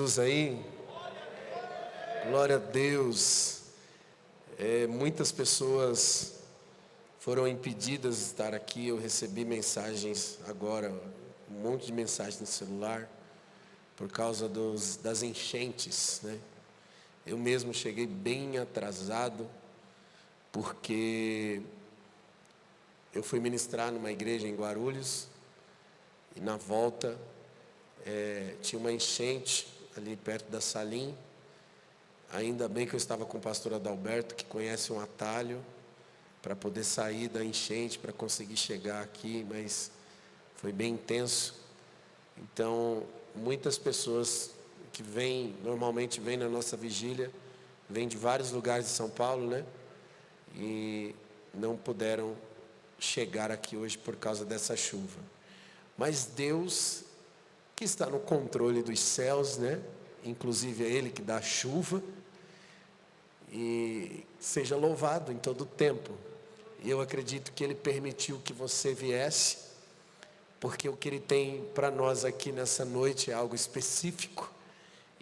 Jesus aí, glória a Deus. Muitas pessoas foram impedidas de estar aqui. Eu recebi mensagens agora, um monte de mensagens no celular, por causa das enchentes, né? Eu mesmo cheguei bem atrasado, porque eu fui ministrar numa igreja em Guarulhos, e na volta tinha uma enchente ali perto da Salim. Ainda bem que eu estava com o pastor Adalberto, que conhece um atalho para poder sair da enchente, para conseguir chegar aqui, mas foi bem intenso. Então, muitas pessoas que normalmente vêm na nossa vigília, vêm de vários lugares de São Paulo, né? E não puderam chegar aqui hoje por causa dessa chuva. Mas Deus, que está no controle dos céus, né? Inclusive é Ele que dá a chuva, e seja louvado em todo o tempo. E eu acredito que Ele permitiu que você viesse, porque o que Ele tem para nós aqui nessa noite é algo específico,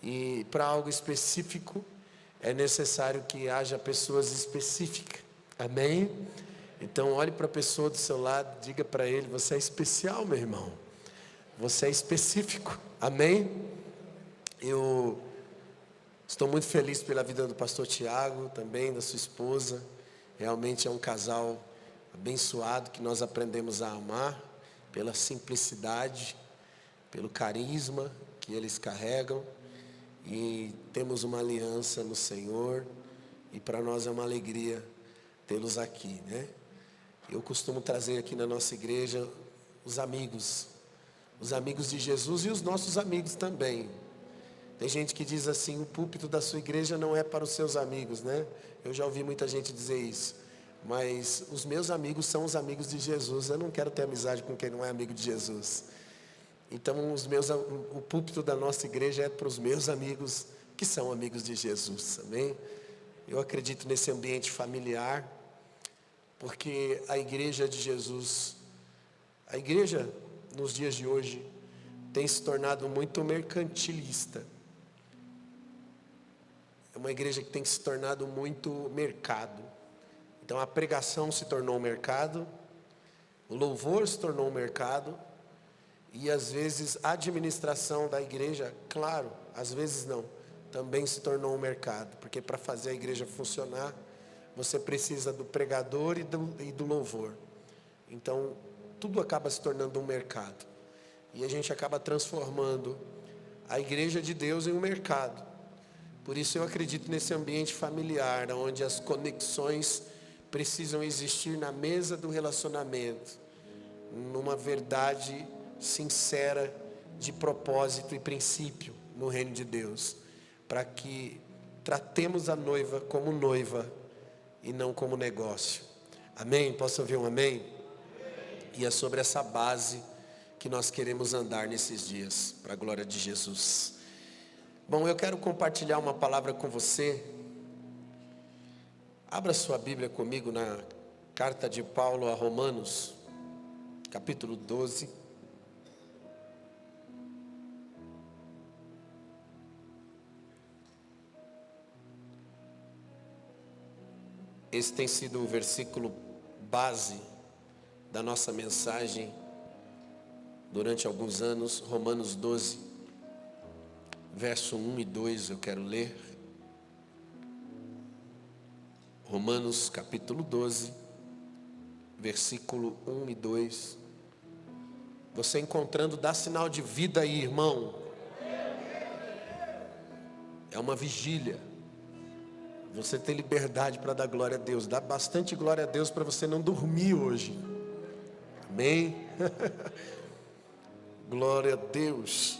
e para algo específico é necessário que haja pessoas específicas, amém? Então olhe para a pessoa do seu lado, diga para ele: você é especial, meu irmão, você é específico, amém? Eu estou muito feliz pela vida do pastor Tiago, também da sua esposa. Realmente é um casal abençoado que nós aprendemos a amar pela simplicidade, pelo carisma que eles carregam, e temos uma aliança no Senhor, e para nós é uma alegria tê-los aqui, né? Eu costumo trazer aqui na nossa igreja os amigos de Jesus e os nossos amigos também. Tem gente que diz assim: o púlpito da sua igreja não é para os seus amigos, né? Eu já ouvi muita gente dizer isso. Mas os meus amigos são os amigos de Jesus. Eu não quero ter amizade com quem não é amigo de Jesus. Então o púlpito da nossa igreja é para os meus amigos que são amigos de Jesus, amém? Eu acredito nesse ambiente familiar, porque a igreja de Jesus, a igreja nos dias de hoje, tem se tornado muito mercantilista. É uma igreja que tem se tornado muito mercado. Então a pregação se tornou um mercado, o louvor se tornou um mercado, e às vezes a administração da igreja, claro, às vezes não, também se tornou um mercado, porque para fazer a igreja funcionar, você precisa do pregador e do louvor. Então tudo acaba se tornando um mercado, e a gente acaba transformando a igreja de Deus em um mercado. Por isso eu acredito nesse ambiente familiar, onde as conexões precisam existir na mesa do relacionamento, numa verdade sincera de propósito e princípio no reino de Deus, para que tratemos a noiva como noiva e não como negócio. Amém? Posso ouvir um amém? E é sobre essa base que nós queremos andar nesses dias, para a glória de Jesus. Bom, eu quero compartilhar uma palavra com você. Abra sua Bíblia comigo na carta de Paulo a Romanos, capítulo 12. Esse tem sido o versículo base da nossa mensagem durante alguns anos. Romanos 12, verso 1 e 2 eu quero ler. Romanos capítulo 12, versículo 1 e 2. Você encontrando, dá sinal de vida aí, irmão. É uma vigília. Você tem liberdade para dar glória a Deus. Dá bastante glória a Deus para você não dormir hoje. Amém? Glória a Deus.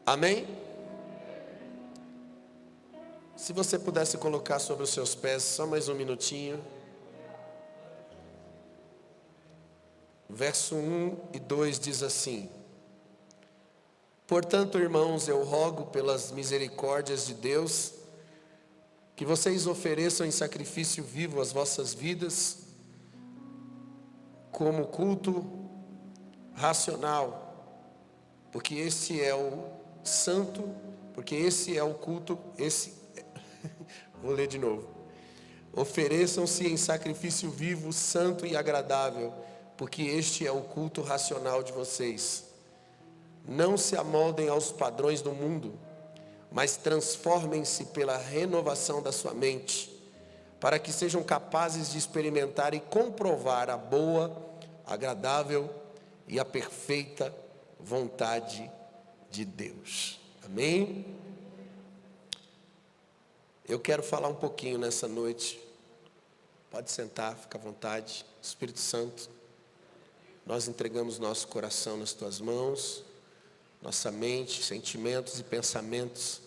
Amém? Se você pudesse colocar sobre os seus pés só mais um minutinho. Verso 1 e 2 diz assim: portanto, irmãos, eu rogo pelas misericórdias de Deus, que vocês ofereçam em sacrifício vivo as vossas vidas, como culto racional, porque esse é o santo, porque esse é o culto, vou ler de novo. Ofereçam-se em sacrifício vivo, santo e agradável, porque este é o culto racional de vocês. Não se amoldem aos padrões do mundo, mas transformem-se pela renovação da sua mente, para que sejam capazes de experimentar e comprovar a boa, agradável e a perfeita vontade de Deus. Amém? Eu quero falar um pouquinho nessa noite. Pode sentar, fica à vontade. Espírito Santo, nós entregamos nosso coração nas tuas mãos, nossa mente, sentimentos e pensamentos.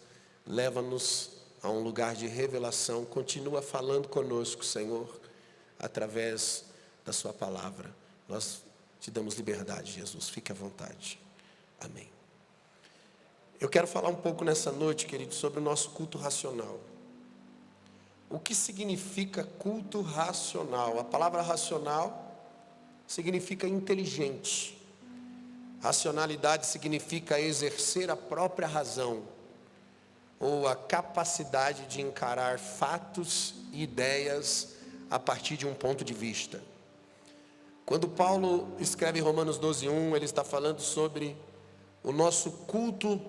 Leva-nos a um lugar de revelação. Continua falando conosco, Senhor, através da sua palavra. Nós te damos liberdade, Jesus. Fique à vontade. Amém. Eu quero falar um pouco nessa noite, querido, sobre o nosso culto racional. O que significa culto racional? A palavra racional significa inteligente. Racionalidade significa exercer a própria razão, ou a capacidade de encarar fatos e ideias a partir de um ponto de vista. Quando Paulo escreve em Romanos 12:1, ele está falando sobre o nosso culto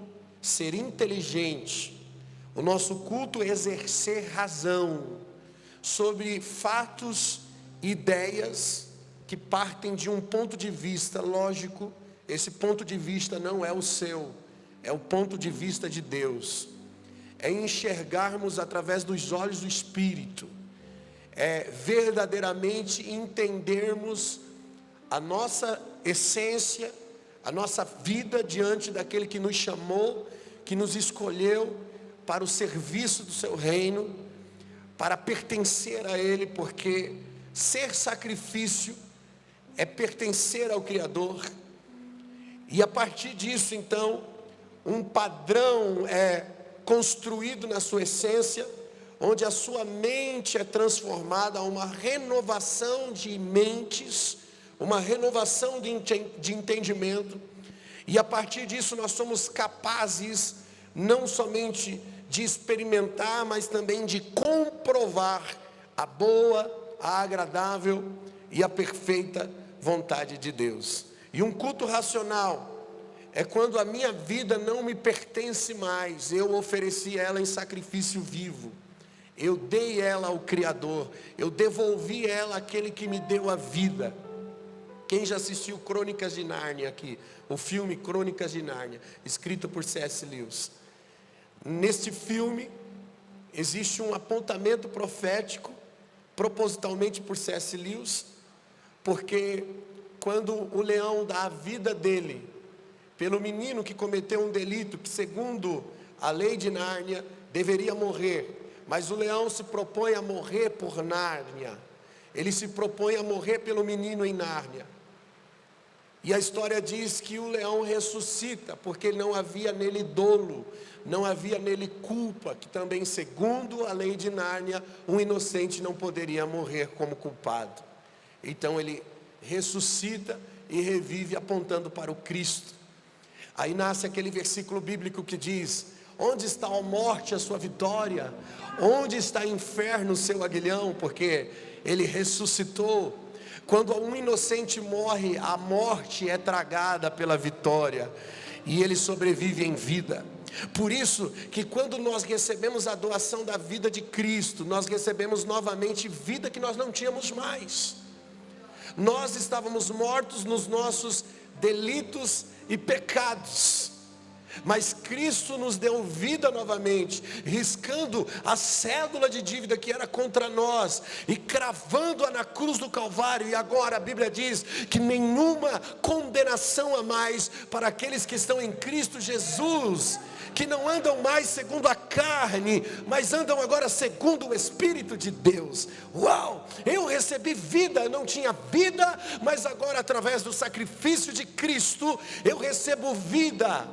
ser inteligente, o nosso culto exercer razão sobre fatos e ideias que partem de um ponto de vista lógico. Esse ponto de vista não é o seu, é o ponto de vista de Deus. É enxergarmos através dos olhos do Espírito, é verdadeiramente entendermos a nossa essência, a nossa vida diante daquele que nos chamou, que nos escolheu para o serviço do seu reino, para pertencer a Ele, porque ser sacrifício é pertencer ao Criador. E a partir disso, então, um padrão é construído na sua essência, onde a sua mente é transformada a uma renovação de mentes, uma renovação de entendimento, e a partir disso nós somos capazes não somente de experimentar, mas também de comprovar a boa, a agradável e a perfeita vontade de Deus. E um culto racional é quando a minha vida não me pertence mais, eu ofereci ela em sacrifício vivo, eu dei ela ao Criador, eu devolvi ela àquele que me deu a vida. Quem já assistiu Crônicas de Nárnia aqui? O filme Crônicas de Nárnia, escrito por C.S. Lewis. Neste filme, existe um apontamento profético, propositalmente por C.S. Lewis, porque quando o leão dá a vida dele, pelo menino que cometeu um delito, que segundo a lei de Nárnia, deveria morrer, mas o leão se propõe a morrer por Nárnia, ele se propõe a morrer pelo menino em Nárnia. E a história diz que o leão ressuscita, porque não havia nele dolo, não havia nele culpa, que também segundo a lei de Nárnia, um inocente não poderia morrer como culpado. Então ele ressuscita e revive apontando para o Cristo. Aí nasce aquele versículo bíblico que diz: onde está a morte a sua vitória? Onde está o inferno o seu aguilhão? Porque ele ressuscitou. Quando um inocente morre, a morte é tragada pela vitória, e ele sobrevive em vida. Por isso que quando nós recebemos a doação da vida de Cristo, nós recebemos novamente vida que nós não tínhamos mais. Nós estávamos mortos nos nossos delitos e pecados, mas Cristo nos deu vida novamente, riscando a cédula de dívida que era contra nós e cravando-a na cruz do Calvário. E agora a Bíblia diz que nenhuma condenação há mais para aqueles que estão em Cristo Jesus, que não andam mais segundo a carne, mas andam agora segundo o Espírito de Deus. Uau! Eu recebi vida, eu não tinha vida, mas agora através do sacrifício de Cristo eu recebo vida.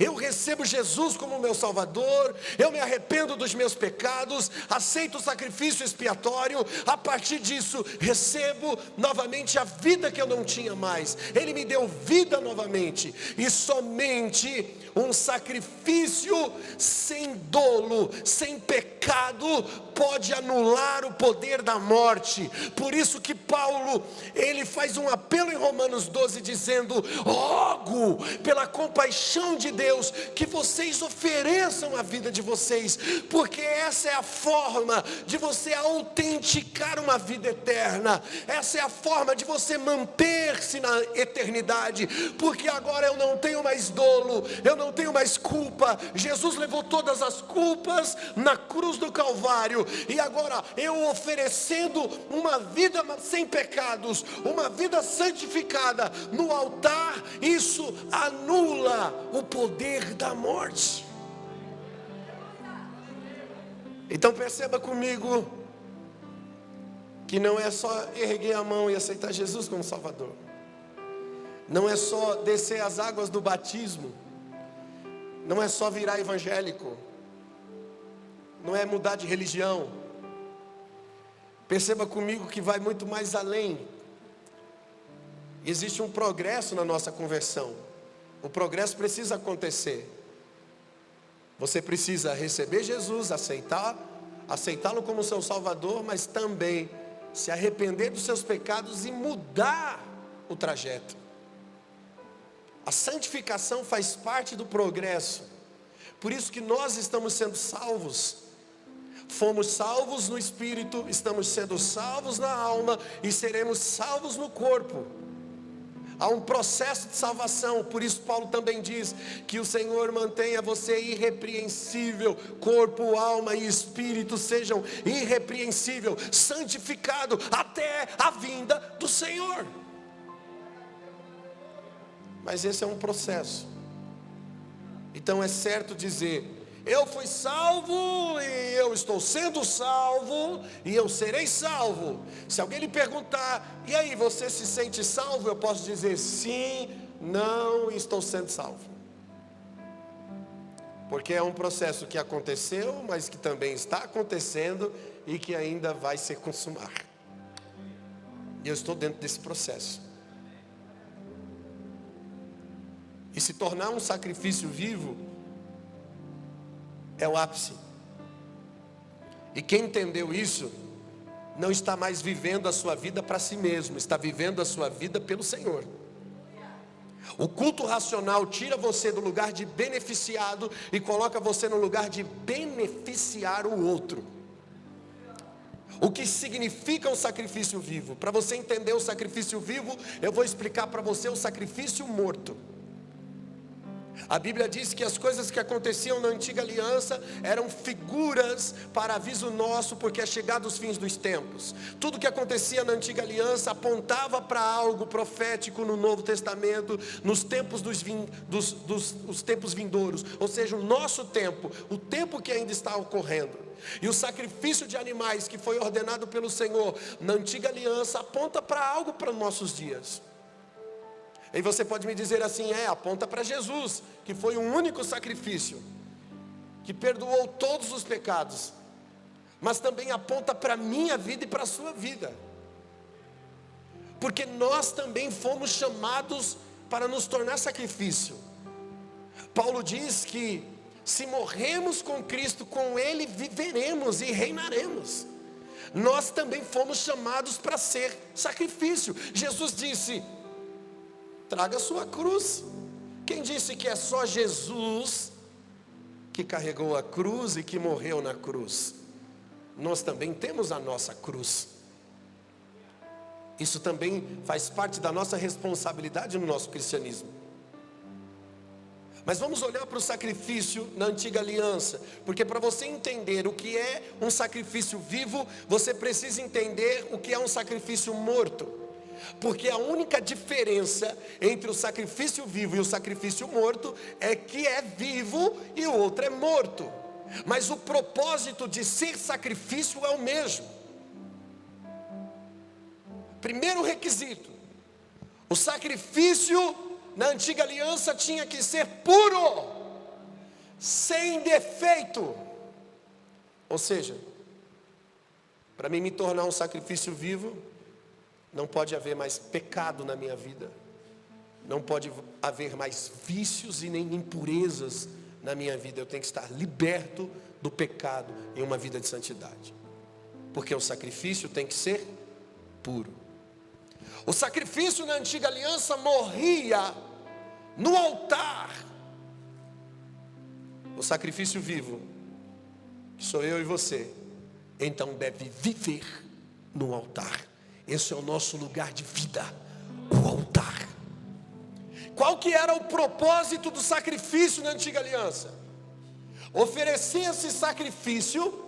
Eu recebo Jesus como meu Salvador, eu me arrependo dos meus pecados, aceito o sacrifício expiatório, a partir disso recebo novamente a vida que eu não tinha mais. Ele me deu vida novamente, e somente um sacrifício sem dolo, sem pecado, pode anular o poder da morte. Por isso que Paulo, ele faz um apelo em Romanos 12, dizendo: rogo pela compaixão de Deus, que vocês ofereçam a vida de vocês, porque essa é a forma de você autenticar uma vida eterna, essa é a forma de você manter-se na eternidade, porque agora eu não tenho mais dolo, eu não tenho mais culpa. Jesus levou todas as culpas na cruz do Calvário, e agora eu oferecendo uma vida sem pecados, uma vida santificada no altar, isso anula o poder da morte. Então perceba comigo que não é só erguer a mão e aceitar Jesus como Salvador, não é só descer as águas do batismo, não é só virar evangélico, não é mudar de religião. Perceba comigo que vai muito mais além. Existe um progresso na nossa conversão. O progresso precisa acontecer. Você precisa receber Jesus, aceitá-lo como seu Salvador, mas também se arrepender dos seus pecados e mudar o trajeto. A santificação faz parte do progresso. Por isso que nós estamos sendo salvos. Fomos salvos no Espírito, estamos sendo salvos na alma e seremos salvos no corpo. Há um processo de salvação. Por isso Paulo também diz que o Senhor mantenha você irrepreensível, corpo, alma e espírito sejam irrepreensível, santificado até a vinda do Senhor. Mas esse é um processo. Então é certo dizer: eu fui salvo e eu estou sendo salvo e eu serei salvo. Se alguém lhe perguntar: e aí, você se sente salvo? Eu posso dizer sim, não, estou sendo salvo. Porque é um processo que aconteceu, mas que também está acontecendo e que ainda vai se consumar. E eu estou dentro desse processo. E se tornar um sacrifício vivo é o ápice. E quem entendeu isso, não está mais vivendo a sua vida para si mesmo, está vivendo a sua vida pelo Senhor. O culto racional tira você do lugar de beneficiado e coloca você no lugar de beneficiar o outro. O que significa um sacrifício vivo? Para você entender o sacrifício vivo, eu vou explicar para você o sacrifício morto. A Bíblia diz que as coisas que aconteciam na antiga aliança eram figuras para aviso nosso, porque é chegado os fins dos tempos. Tudo que acontecia na antiga aliança apontava para algo profético no Novo Testamento, nos tempos os tempos vindouros, ou seja, o nosso tempo, o tempo que ainda está ocorrendo. E o sacrifício de animais que foi ordenado pelo Senhor na antiga aliança aponta para algo para os nossos dias. E você pode me dizer assim: aponta para Jesus, que foi um único sacrifício, que perdoou todos os pecados. Mas também aponta para a minha vida e para a sua vida. Porque nós também fomos chamados para nos tornar sacrifício. Paulo diz que se morremos com Cristo, com Ele viveremos e reinaremos. Nós também fomos chamados para ser sacrifício. Jesus disse: traga a sua cruz. Quem disse que é só Jesus que carregou a cruz e que morreu na cruz? Nós também temos a nossa cruz. Isso também faz parte da nossa responsabilidade no nosso cristianismo. Mas vamos olhar para o sacrifício na antiga aliança, porque para você entender o que é um sacrifício vivo, você precisa entender o que é um sacrifício morto. Porque a única diferença entre o sacrifício vivo e o sacrifício morto é que é vivo e o outro é morto. Mas o propósito de ser sacrifício é o mesmo. Primeiro requisito: o sacrifício na antiga aliança tinha que ser puro, sem defeito. Ou seja, para mim me tornar um sacrifício vivo, não pode haver mais pecado na minha vida, não pode haver mais vícios e nem impurezas na minha vida. Eu tenho que estar liberto do pecado em uma vida de santidade, porque o sacrifício tem que ser puro. O sacrifício na antiga aliança morria no altar. O sacrifício vivo, que sou eu e você, então deve viver no altar. Esse é o nosso lugar de vida, o altar. Qual que era o propósito do sacrifício na antiga aliança? Oferecia-se sacrifício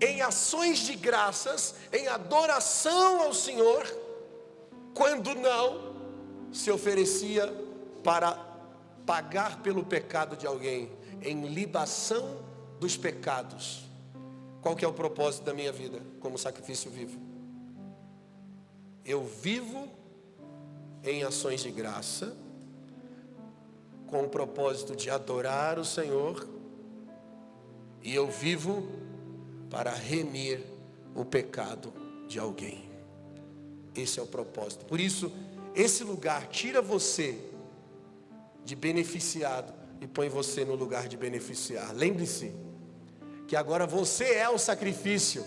em ações de graças, em adoração ao Senhor, quando não, se oferecia para pagar pelo pecado de alguém, em libação dos pecados. Qual que é o propósito da minha vida como sacrifício vivo? Eu vivo em ações de graça, com o propósito de adorar o Senhor, e eu vivo para remir o pecado de alguém. Esse é o propósito. Por isso, esse lugar tira você de beneficiado e põe você no lugar de beneficiar. Lembre-se que agora você é o sacrifício.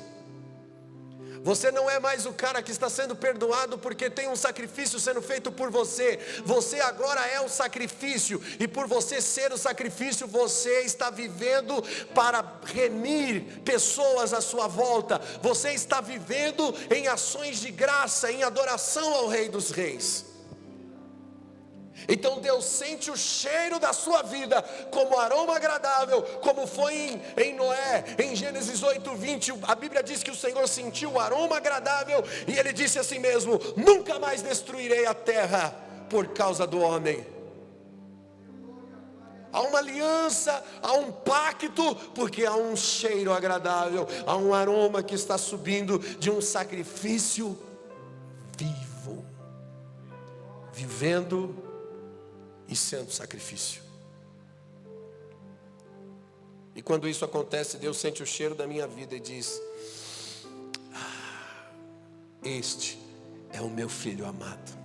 Você não é mais o cara que está sendo perdoado porque tem um sacrifício sendo feito por você. Você agora é o sacrifício. E por você ser o sacrifício, você está vivendo para remir pessoas à sua volta. Você está vivendo em ações de graça, em adoração ao Rei dos Reis. Então Deus sente o cheiro da sua vida como aroma agradável, como foi em Noé, em Gênesis 8:20, a Bíblia diz que o Senhor sentiu o aroma agradável, e Ele disse assim mesmo: nunca mais destruirei a terra por causa do homem. Há uma aliança, há um pacto, porque há um cheiro agradável, há um aroma que está subindo de um sacrifício vivo, vivendo e sendo sacrifício. E quando isso acontece, Deus sente o cheiro da minha vida e diz: este é o meu filho amado.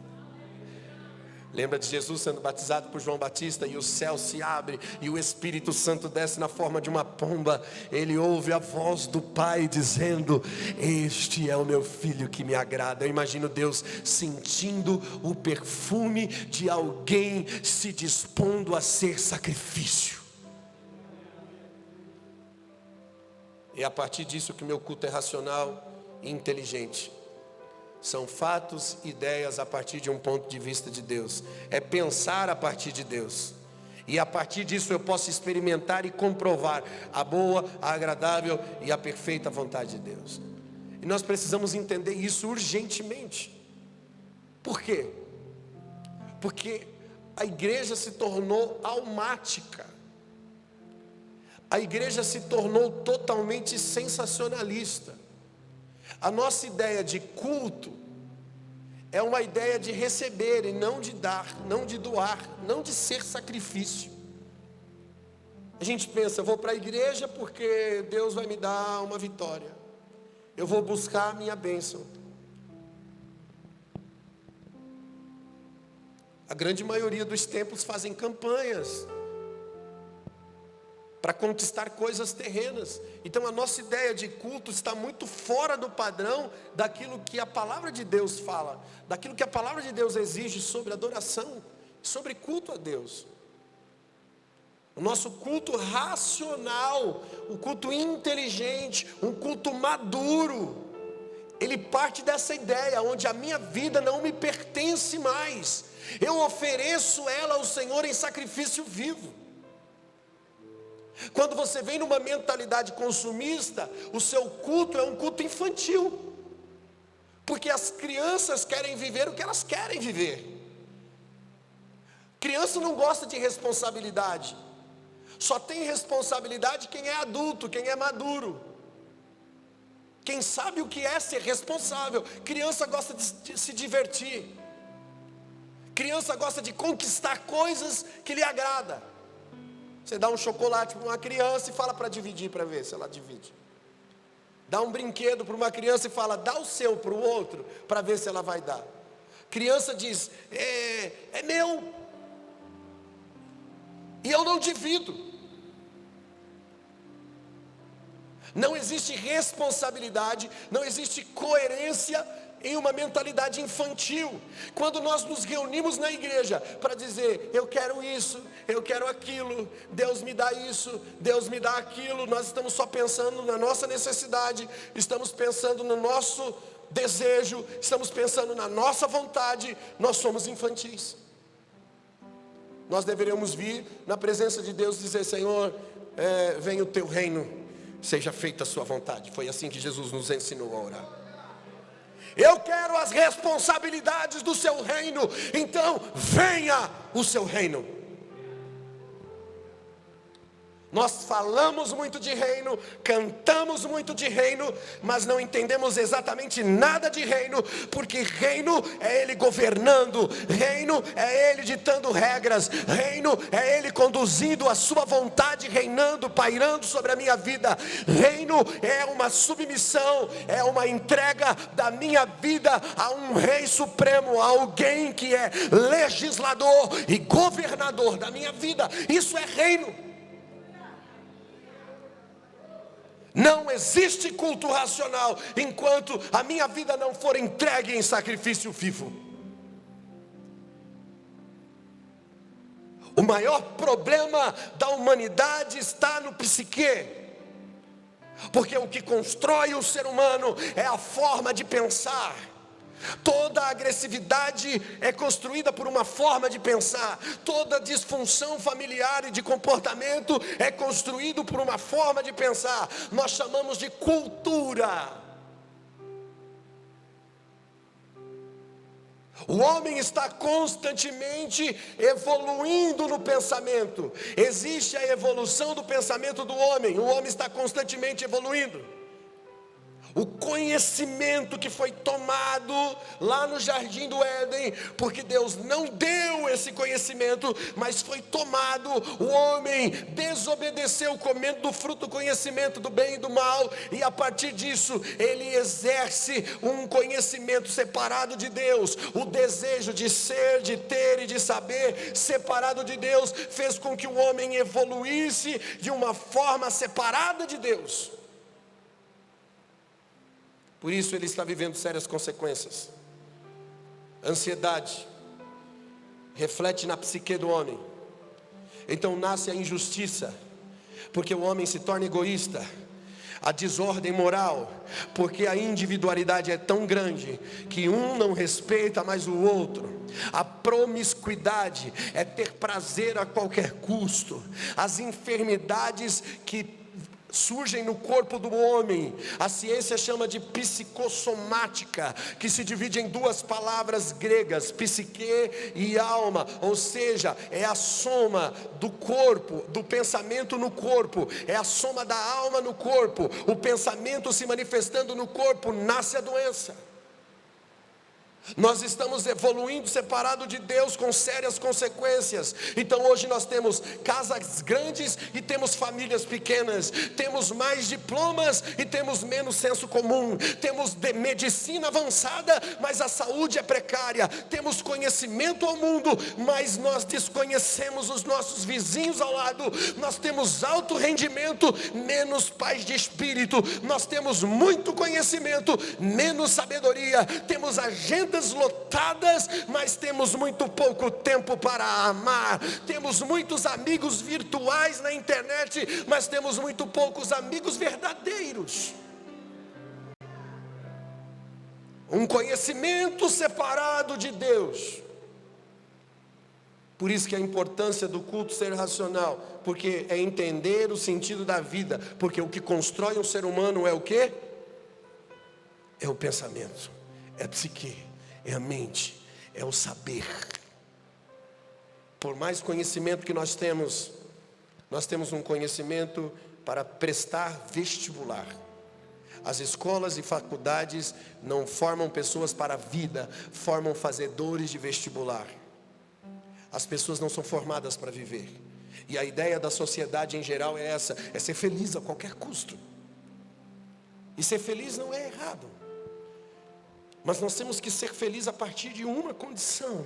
Lembra de Jesus sendo batizado por João Batista, e o céu se abre e o Espírito Santo desce na forma de uma pomba. Ele ouve a voz do Pai dizendo: este é o meu filho que me agrada. Eu imagino Deus sentindo o perfume de alguém se dispondo a ser sacrifício. E a partir disso que meu culto é racional e inteligente. São fatos, ideias a partir de um ponto de vista de Deus. É pensar a partir de Deus. E a partir disso eu posso experimentar e comprovar a boa, a agradável e a perfeita vontade de Deus. E nós precisamos entender isso urgentemente. Por quê? Porque a igreja se tornou almática. A igreja se tornou totalmente sensacionalista. A nossa ideia de culto é uma ideia de receber e não de dar, não de doar, não de ser sacrifício. A gente pensa: eu vou para a igreja porque Deus vai me dar uma vitória, eu vou buscar a minha bênção. A grande maioria dos templos fazem campanhas para conquistar coisas terrenas. Então a nossa ideia de culto está muito fora do padrão daquilo que a palavra de Deus fala, daquilo que a palavra de Deus exige sobre adoração, sobre culto a Deus. O nosso culto racional, o culto inteligente, um culto maduro, ele parte dessa ideia onde a minha vida não me pertence mais. Eu ofereço ela ao Senhor em sacrifício vivo. Quando você vem numa mentalidade consumista, o seu culto é um culto infantil, porque as crianças querem viver o que elas querem viver. Criança não gosta de responsabilidade, só tem responsabilidade quem é adulto, quem é maduro, quem sabe o que é ser responsável. Criança gosta de se divertir, Criança gosta de conquistar coisas que lhe agrada. Você dá um chocolate para uma criança e fala para dividir, para ver se ela divide. Dá um brinquedo para uma criança e fala, dá o seu para o outro, para ver se ela vai dar. Criança diz, é meu, e eu não divido. Não existe responsabilidade, não existe coerência em uma mentalidade infantil. Quando nós nos reunimos na igreja para dizer, eu quero isso, eu quero aquilo, Deus me dá isso, Deus me dá aquilo, nós estamos só pensando na nossa necessidade, estamos pensando no nosso desejo, estamos pensando na nossa vontade, nós somos infantis. Nós deveríamos vir na presença de Deus e dizer, Senhor, venha o teu reino, seja feita a sua vontade. Foi assim que Jesus nos ensinou a orar. Eu quero as responsabilidades do seu reino, então venha o seu reino. Nós falamos muito de reino, cantamos muito de reino, mas não entendemos exatamente nada de reino, porque reino é Ele governando, reino é Ele ditando regras, reino é Ele conduzindo a sua vontade, reinando, pairando sobre a minha vida. Reino é uma submissão, é uma entrega da minha vida a um rei supremo, a alguém que é legislador e governador da minha vida. Isso é reino. Não existe culto racional enquanto a minha vida não for entregue em sacrifício vivo. O maior problema da humanidade está no psique. Porque o que constrói o ser humano é a forma de pensar. Toda agressividade é construída por uma forma de pensar. Toda disfunção familiar e de comportamento é construído por uma forma de pensar. Nós chamamos de cultura. O homem está constantemente evoluindo no pensamento. Existe a evolução do pensamento do homem. O homem está constantemente evoluindo. O conhecimento que foi tomado lá no jardim do Éden, porque Deus não deu esse conhecimento, mas foi tomado, o homem desobedeceu comendo do fruto do conhecimento do bem e do mal, e a partir disso ele exerce um conhecimento separado de Deus. O desejo de ser, de ter e de saber separado de Deus fez com que o homem evoluísse de uma forma separada de Deus. Por isso ele está vivendo sérias consequências. Ansiedade reflete na psique do homem. Então nasce a injustiça, porque o homem se torna egoísta. A desordem moral, porque a individualidade é tão grande que um não respeita mais o outro. A promiscuidade é ter prazer a qualquer custo. As enfermidades que surgem no corpo do homem, a ciência chama de psicossomática, que se divide em duas palavras gregas, psique e alma, ou seja, é a soma do corpo, do pensamento no corpo, é a soma da alma no corpo. O pensamento se manifestando no corpo, nasce a doença. Nós estamos evoluindo separado de Deus com sérias consequências. Então hoje nós temos casas grandes e temos famílias pequenas. Temos mais diplomas e temos menos senso comum. Temos medicina avançada, mas a saúde é precária. Temos conhecimento ao mundo, mas nós desconhecemos os nossos vizinhos ao lado. Nós temos alto rendimento, menos paz de espírito. Nós temos muito conhecimento, menos sabedoria. Temos agenda lotadas, mas temos muito pouco tempo para amar. Temos muitos amigos virtuais na internet, mas temos muito poucos amigos verdadeiros. Um conhecimento separado de Deus. Por isso que a importância do culto ser racional, porque é entender o sentido da vida, porque o que constrói um ser humano é o quê? É o pensamento, é a psique. É a mente, é o saber. Por mais conhecimento que nós temos um conhecimento para prestar vestibular. As escolas e faculdades não formam pessoas para a vida, formam fazedores de vestibular. As pessoas não são formadas para viver. E a ideia da sociedade em geral é essa: é ser feliz a qualquer custo. E ser feliz não é errado. Mas nós temos que ser felizes a partir de uma condição: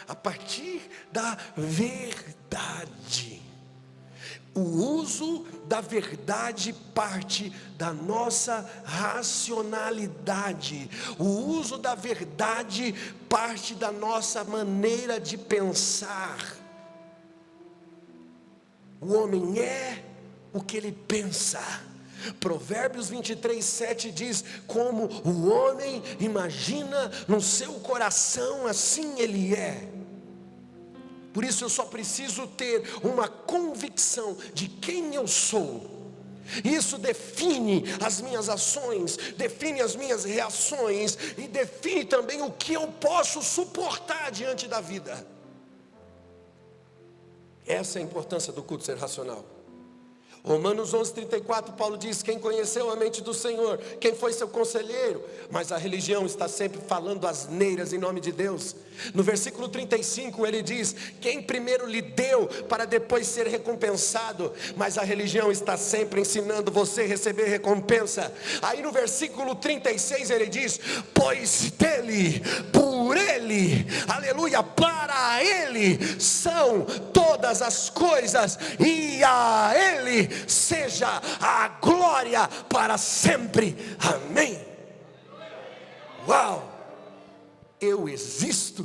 a partir da verdade. O uso da verdade parte da nossa racionalidade. O uso da verdade parte da nossa maneira de pensar. O homem é o que ele pensa. Provérbios 23:7 diz: como o homem imagina no seu coração, assim ele é. Por isso eu só preciso ter uma convicção de quem eu sou. Isso define as minhas ações, define as minhas reações e define também o que eu posso suportar diante da vida. Essa é a importância do culto ser racional. Romanos 11:34, Paulo diz: quem conheceu a mente do Senhor? Quem foi seu conselheiro? Mas a religião está sempre falando asneiras em nome de Deus. No versículo 35 ele diz: quem primeiro lhe deu para depois ser recompensado? Mas a religião está sempre ensinando você a receber recompensa. Aí no versículo 36 ele diz: pois dele, por ele, aleluia, para ele são todas as coisas, e a ele seja a glória para sempre, amém. Uau! Eu existo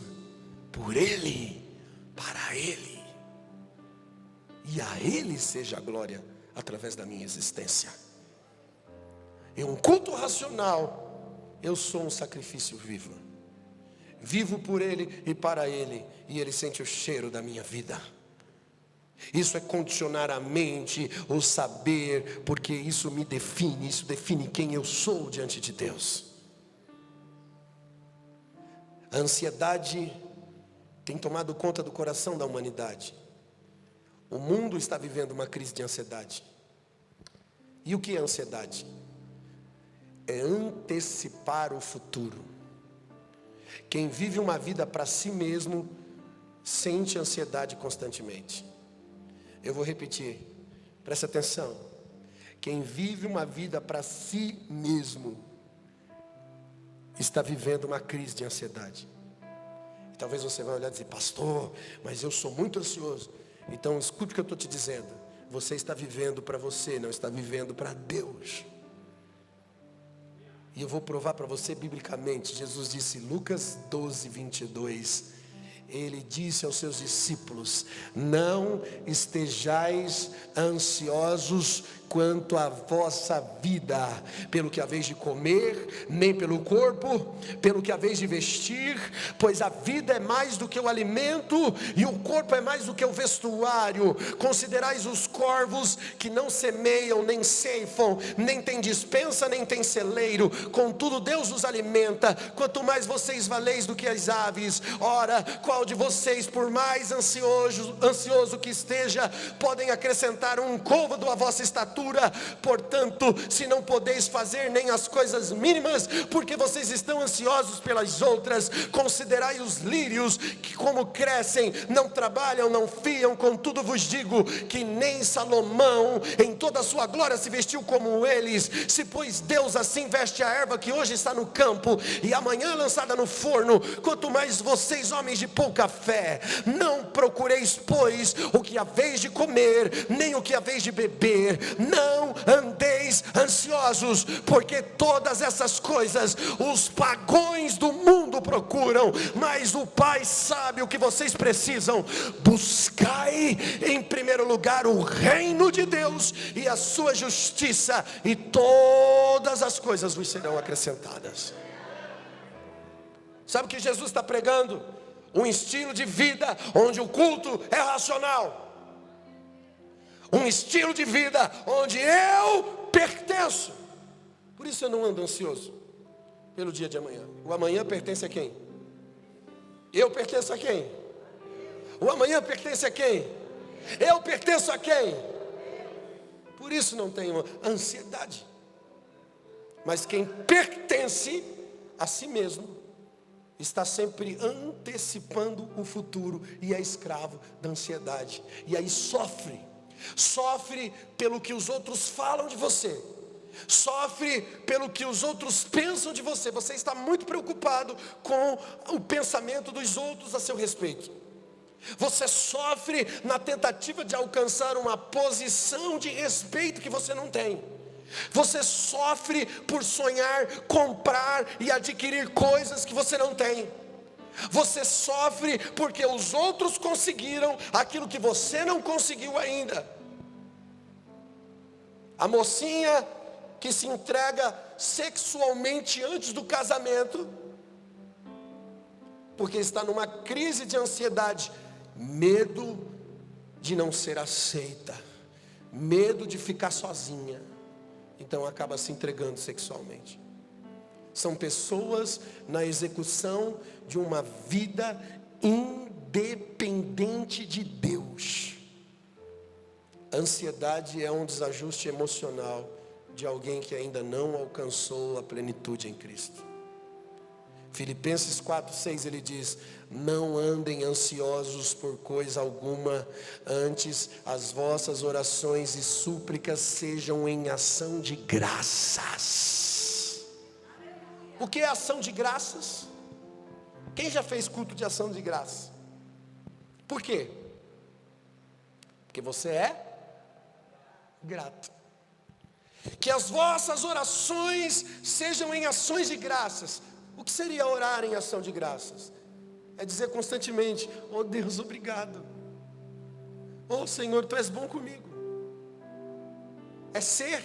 por ele, para ele, e a ele seja a glória através da minha existência. Em um culto racional, eu sou um sacrifício vivo. Vivo por ele e para ele, e ele sente o cheiro da minha vida. Isso é condicionar a mente, o saber, porque isso me define, isso define quem eu sou diante de Deus. A ansiedade tem tomado conta do coração da humanidade. O mundo está vivendo uma crise de ansiedade. E o que é ansiedade? É antecipar o futuro. Quem vive uma vida para si mesmo sente ansiedade constantemente. Eu vou repetir, presta atenção. Quem vive uma vida para si mesmo está vivendo uma crise de ansiedade. E talvez você vai olhar e dizer: pastor, mas eu sou muito ansioso. Então escute o que eu estou te dizendo. Você está vivendo para você, não está vivendo para Deus. E eu vou provar para você biblicamente. Jesus disse, Lucas 12:22, ele disse aos seus discípulos: não estejais ansiosos quanto à vossa vida, pelo que haveis de comer, nem pelo corpo, pelo que haveis de vestir, pois a vida é mais do que o alimento, e o corpo é mais do que o vestuário. Considerais os corvos, que não semeiam, nem ceifam, nem têm despensa, nem têm celeiro, contudo Deus os alimenta. Quanto mais vocês valeis do que as aves. Ora, qual de vocês, por mais ansioso que esteja, podem acrescentar um côvado à vossa estatura? Portanto, se não podeis fazer nem as coisas mínimas, porque vocês estão ansiosos pelas outras, considerai os lírios, que como crescem, não trabalham, não fiam. Contudo vos digo, que nem Salomão, em toda a sua glória, se vestiu como eles. Se pois Deus assim veste a erva que hoje está no campo, e amanhã lançada no forno, quanto mais vocês, homens de pouca fé. Não procureis, pois, o que haveis de comer, nem o que haveis de beber. Não andeis ansiosos, porque todas essas coisas os pagões do mundo procuram, mas o Pai sabe o que vocês precisam. Buscai em primeiro lugar o reino de Deus e a sua justiça, e todas as coisas vos serão acrescentadas. Sabe o que Jesus está pregando? Um estilo de vida onde o culto é racional. Um estilo de vida onde eu pertenço. Por isso eu não ando ansioso pelo dia de amanhã. O amanhã pertence a quem? Eu pertenço a quem? O amanhã pertence a quem? Eu pertenço a quem? Por isso não tenho ansiedade. Mas quem pertence a si mesmo está sempre antecipando o futuro e é escravo da ansiedade. E aí sofre pelo que os outros falam de você, sofre pelo que os outros pensam de você. Você está muito preocupado com o pensamento dos outros a seu respeito. Você sofre na tentativa de alcançar uma posição de respeito que você não tem. Você sofre por sonhar, comprar e adquirir coisas que você não tem. Você sofre porque os outros conseguiram aquilo que você não conseguiu ainda. A mocinha que se entrega sexualmente antes do casamento, porque está numa crise de ansiedade, medo de não ser aceita, medo de ficar sozinha, então acaba se entregando sexualmente. São pessoas na execução de uma vida independente de Deus. Ansiedade é um desajuste emocional de alguém que ainda não alcançou a plenitude em Cristo. Filipenses 4:6 ele diz: não andem ansiosos por coisa alguma, antes as vossas orações e súplicas sejam em ação de graças. O que é ação de graças? Quem já fez culto de ação de graças? Por quê? Porque você é grato. Que as vossas orações sejam em ações de graças. O que seria orar em ação de graças? É dizer constantemente: oh Deus, obrigado. Oh Senhor, Tu és bom comigo. É ser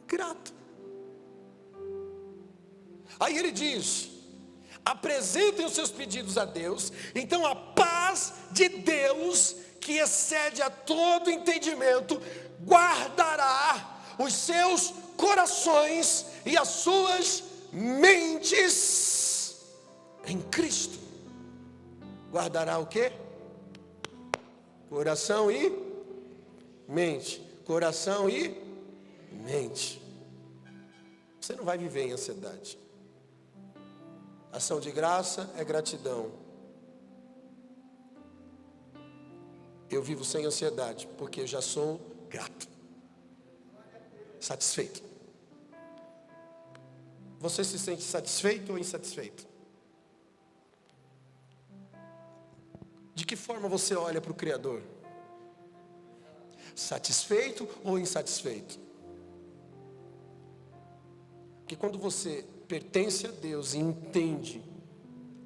grato. Aí ele diz: apresentem os seus pedidos a Deus, então a paz de Deus, que excede a todo entendimento, guardará os seus corações e as suas mentes em Cristo. Guardará o quê? Coração e mente. Coração e mente. Você não vai viver em ansiedade. Ação de graça é gratidão. Eu vivo sem ansiedade, porque eu já sou grato, satisfeito. Você se sente satisfeito ou insatisfeito? De que forma você olha para o Criador? Satisfeito ou insatisfeito? Porque quando você pertence a Deus e entende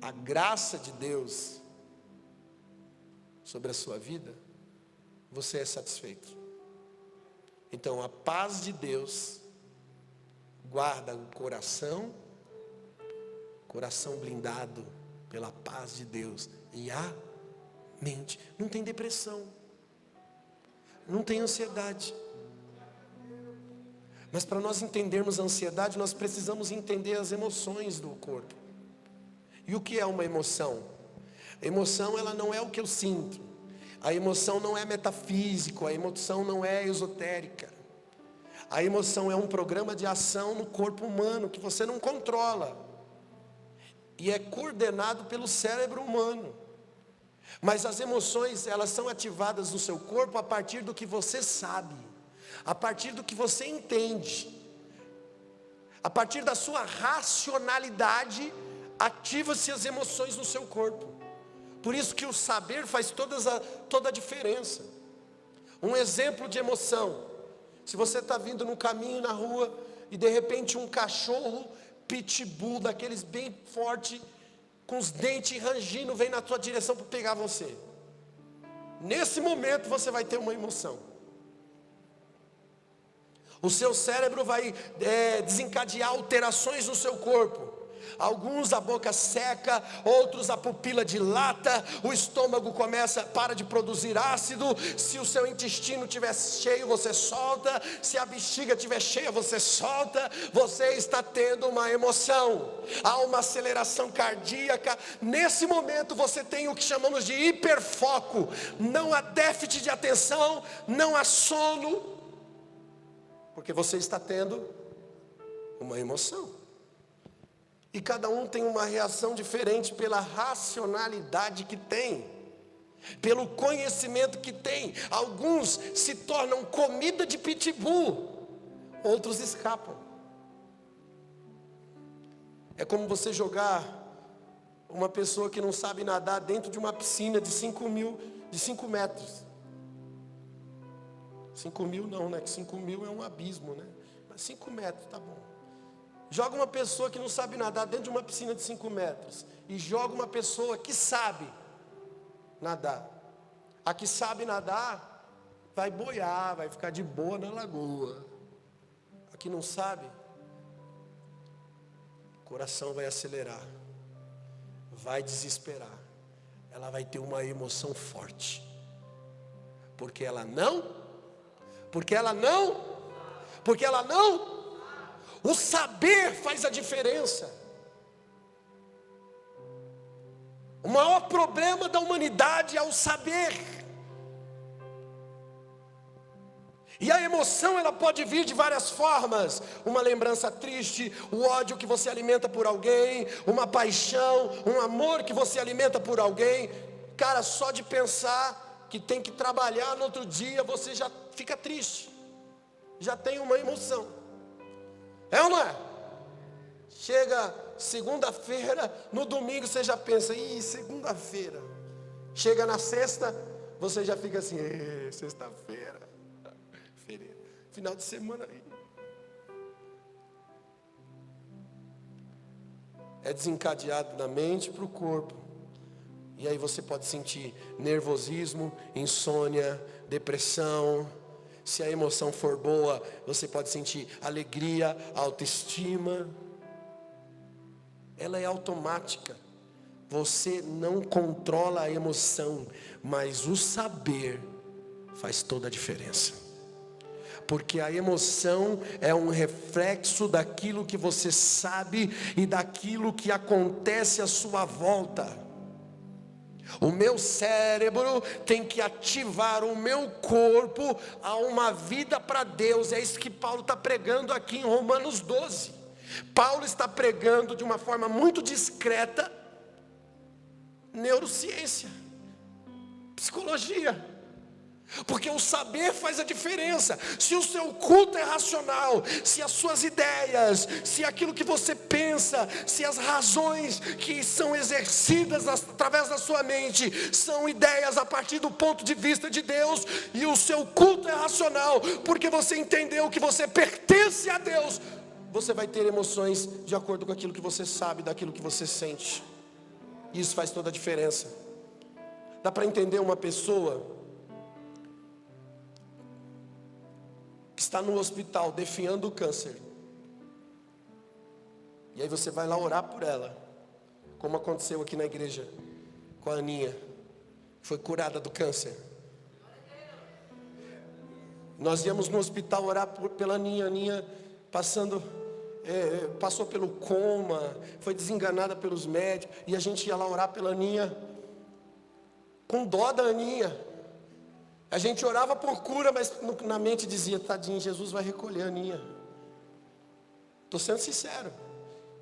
a graça de Deus sobre a sua vida, você é satisfeito. Então a paz de Deus guarda o coração blindado pela paz de Deus e a mente. Não tem depressão, não tem ansiedade. Mas para nós entendermos a ansiedade, nós precisamos entender as emoções do corpo. E o que é uma emoção? A emoção, ela não é o que eu sinto. A emoção não é metafísico, a emoção não é esotérica. A emoção é um programa de ação no corpo humano que você não controla. E é coordenado pelo cérebro humano. Mas as emoções, elas são ativadas no seu corpo a partir do que você sabe, a partir do que você entende, a partir da sua racionalidade, ativa-se as emoções no seu corpo. Por isso que o saber faz toda a diferença. Um exemplo de emoção: se você está vindo no caminho na rua e de repente um cachorro pitbull, daqueles bem forte, com os dentes rangindo, vem na tua direção para pegar você. Nesse momento você vai ter uma emoção. O seu cérebro vai desencadear alterações no seu corpo. Alguns a boca seca, outros a pupila dilata, o estômago para de produzir ácido. Se o seu intestino estiver cheio, você solta. Se a bexiga estiver cheia, você solta. Você está tendo uma emoção. Há uma aceleração cardíaca. Nesse momento você tem o que chamamos de hiperfoco. Não há déficit de atenção, não há sono, porque você está tendo uma emoção. E cada um tem uma reação diferente pela racionalidade que tem, pelo conhecimento que tem. Alguns se tornam comida de pitbull, outros escapam. É como você jogar uma pessoa que não sabe nadar dentro de uma piscina de 5 metros. 5 mil não, né? Que 5 mil é um abismo, né? Mas 5 metros, tá bom. Joga uma pessoa que não sabe nadar dentro de uma piscina de 5 metros. E joga uma pessoa que sabe nadar. A que sabe nadar vai boiar, vai ficar de boa na lagoa. A que não sabe, o coração vai acelerar, vai desesperar. Ela vai ter uma emoção forte. Porque ela não. O saber faz a diferença. O maior problema da humanidade é o saber. E a emoção, ela pode vir de várias formas. Uma lembrança triste, o ódio que você alimenta por alguém, uma paixão, um amor que você alimenta por alguém. Cara, só de pensar que tem que trabalhar no outro dia, você já fica triste. Já tem uma emoção. É ou não é? Chega segunda-feira, no domingo você já pensa, segunda-feira. Chega na sexta, você já fica assim, sexta-feira. Final de semana aí. É desencadeado da mente para o corpo. E aí você pode sentir nervosismo, insônia, depressão. Se a emoção for boa, você pode sentir alegria, autoestima. Ela é automática. Você não controla a emoção, mas o saber faz toda a diferença. Porque a emoção é um reflexo daquilo que você sabe e daquilo que acontece à sua volta. O meu cérebro tem que ativar o meu corpo a uma vida para Deus. É isso que Paulo está pregando aqui em Romanos 12. Paulo está pregando de uma forma muito discreta neurociência, psicologia. Porque o saber faz a diferença. Se o seu culto é racional, se as suas ideias, se aquilo que você pensa, se as razões que são exercidas através da sua mente são ideias a partir do ponto de vista de Deus, e o seu culto é racional, porque você entendeu que você pertence a Deus, você vai ter emoções de acordo com aquilo que você sabe, daquilo que você sente. Isso faz toda a diferença. Dá para entender uma pessoa que está no hospital definhando o câncer, e aí você vai lá orar por ela, como aconteceu aqui na igreja com a Aninha, que foi curada do câncer. Nós íamos no hospital orar pela Aninha. Aninha passou pelo coma, foi desenganada pelos médicos, e a gente ia lá orar pela Aninha, com dó da Aninha. A gente orava por cura, mas na mente dizia, tadinho, Jesus vai recolher a Aninha. Estou sendo sincero.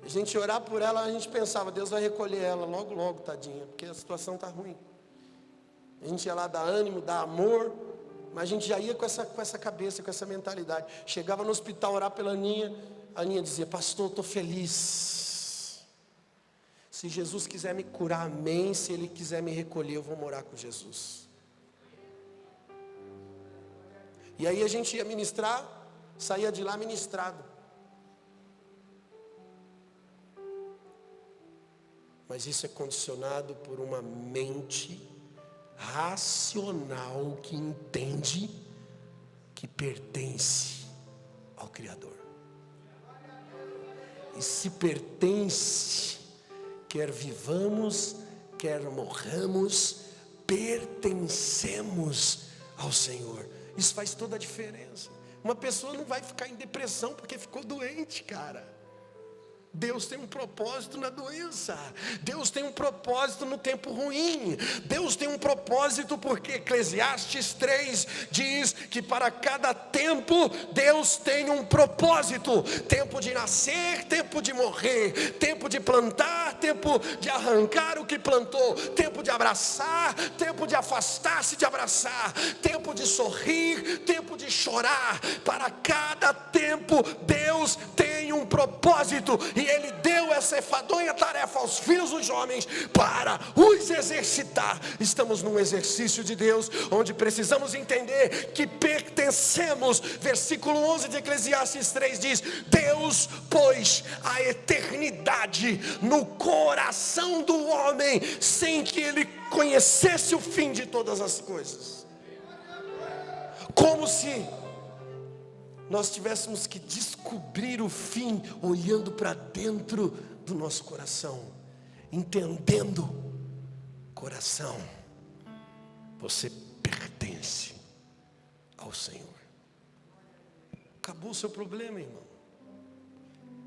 A gente orar por ela, a gente pensava, Deus vai recolher ela logo, logo, tadinha, porque a situação está ruim. A gente ia lá dar ânimo, dar amor, mas a gente já ia com essa cabeça, com essa mentalidade. Chegava no hospital orar pela Aninha, a Aninha dizia, pastor, estou feliz. Se Jesus quiser me curar, amém. Se Ele quiser me recolher, eu vou morar com Jesus. E aí a gente ia ministrar, saía de lá ministrado. Mas isso é condicionado por uma mente racional que entende que pertence ao Criador. E se pertence, quer vivamos, quer morramos, pertencemos ao Senhor. Isso faz toda a diferença. Uma pessoa não vai ficar em depressão porque ficou doente, cara. Deus tem um propósito na doença. Deus tem um propósito no tempo ruim. Deus tem um propósito porque Eclesiastes 3 diz que para cada tempo Deus tem um propósito. Tempo de nascer, tempo de morrer, tempo de plantar, tempo de arrancar o que plantou, tempo de abraçar, tempo de afastar-se de abraçar, tempo de sorrir, tempo de chorar. Para cada tempo Deus tem um propósito. E Ele deu essa enfadonha tarefa aos filhos dos homens para os exercitar. Estamos num exercício de Deus, onde precisamos entender que pertencemos. Versículo 11 de Eclesiastes 3 diz: Deus pôs a eternidade no coração do homem, sem que ele conhecesse o fim de todas as coisas. Como se nós tivéssemos que descobrir o fim olhando para dentro do nosso coração, entendendo: coração, você pertence ao Senhor. Acabou o seu problema, irmão.